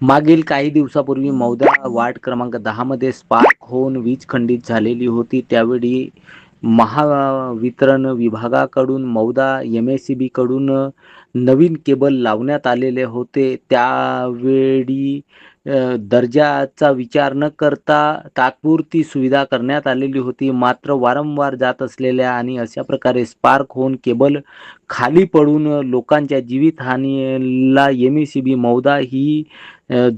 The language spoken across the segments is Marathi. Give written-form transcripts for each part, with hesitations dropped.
मागील काही दिवसापूर्वी मौदा वार्ड क्रमांक 10 मध्ये स्पार्क होऊन वीज खंडित झालेली होती. त्यावेळी महावितरण विभागाकडून मौदा एमएसईबी कडून नवीन केबल लावण्यात आलेले होते. त्यावेळी दर्जाचा विचार न करता तात्पुरती सुविधा करण्यात आलेली होती. मात्र वारंवार जात असलेल्या आणि अशा प्रकारे स्पार्क होऊन केबल खाली पडून लोकांच्या जीवितहानीला एमएसईबी मौदा ही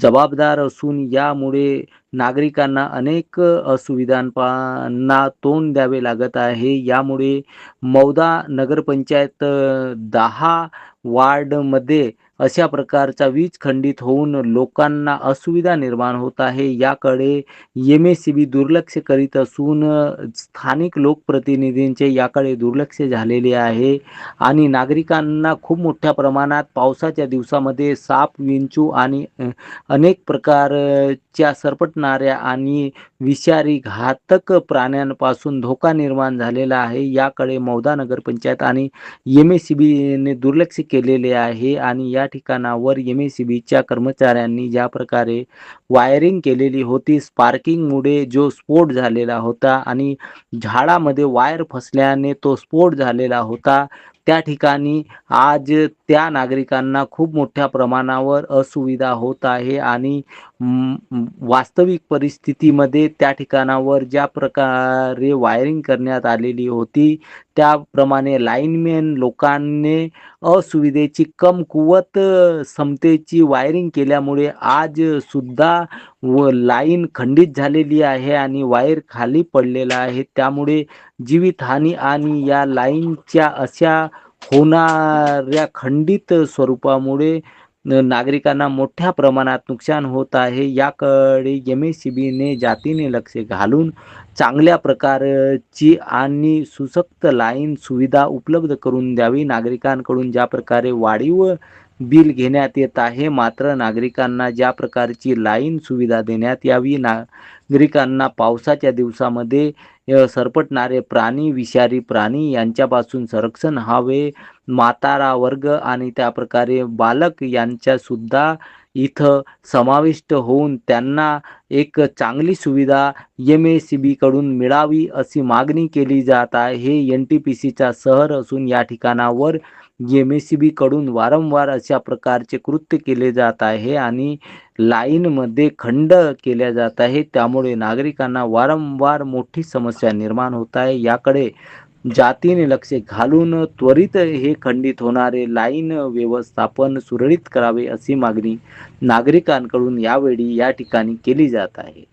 जबाबदार असून यामुळे नागरिकांना अनेक असुविधांना तोंड द्यावे लागत आहे. यामुळे मौदा नगरपंचायत 10 वार्डमध्ये अशा प्रकारचा वीज खंडित होऊन लोकांना असुविधा निर्माण होत आहे. याकडे एमएसईबी दुर्लक्ष करीत असून स्थानिक लोकप्रतिनिधींचे याकडे दुर्लक्ष झालेले आहे आणि नागरिकांना खूप मोठ्या प्रमाणात पावसाच्या दिवसामध्ये साप, विंचू आणि अनेक प्रकारच्या सरपटणाऱ्या आणि विषारी घातक प्राण्यांपासून धोका निर्माण झालेला आहे. याकडे मौदा नगरपंचायत आणि एमएसईबीने दुर्लक्ष केलेले आहे आणि या ठिकाणावर एमएसईबीच्या कर्मचाऱ्यांनी ज्या प्रकारे वायरिंग केलेली होती, स्पार्किंगमुळे जो स्फोट झालेला होता आणि झाडामध्ये वायर फसल्याने तो स्फोट झालेला होता. त्या ठिकाणी आज त्या नागरिकांना खूप मोठ्या प्रमाणावर असुविधा होत आहे आणि वास्तविक परिस्थितीमध्ये त्या ठिकाणावर ज्या प्रकारे वायरिंग करण्यात आलेली होती त्याप्रमाणे लाईनमॅन लोकांनी असुविधेची कमकुवत क्षमतेची वायरिंग केल्यामुळे आज सुद्धा लाईन खंडित झालेली आहे आणि वायर खाली पडलेला आहे. त्यामुळे जीवितहानी आणि या लाईनच्या अशा होणाऱ्या खंडित स्वरूपामुळे नागरिकांना मोठ्या प्रमाणात नुकसान होत आहे. याकडे एमएसईबीने जातीने लक्ष घालून चांगल्या प्रकारची आणि सुसक्त लाईन सुविधा उपलब्ध करून द्यावी. नागरिकांकडून ज्या प्रकारे वाढीव बिल घेण्यात येत आहे, मात्र नागरिकांना ज्या प्रकारची लाईन सुविधा देण्यात यावी. नागरिकांना पावसाच्या दिवसामध्ये सरपटणारे प्राणी, विषारी प्राणी यांच्यापासून संरक्षण हवे. म्हातारा वर्ग आणि त्या प्रकारे बालक यांच्या सुद्धा इथं समाविष्ट होऊन त्यांना एक चांगली सुविधा एमएसईबी कडून मिळावी अशी मागणी केली जात आहे. हे एनटीपीसीचा शहर असून या ठिकाणावर एमएसईबी कडून वारंवार अशा प्रकारचे कृत्य केले जात आहे आणि लाईनमध्ये खंड केल्या जात आहे. त्यामुळे नागरिकांना वारंवार मोठी समस्या निर्माण होत आहे. याकडे जातीने लक्ष घालून त्वरित हे खंडित होणारे लाईन व्यवस्थापन सुरळीत करावे अशी मागणी नागरिकांकडून यावेळी या ठिकाणी केली जात आहे.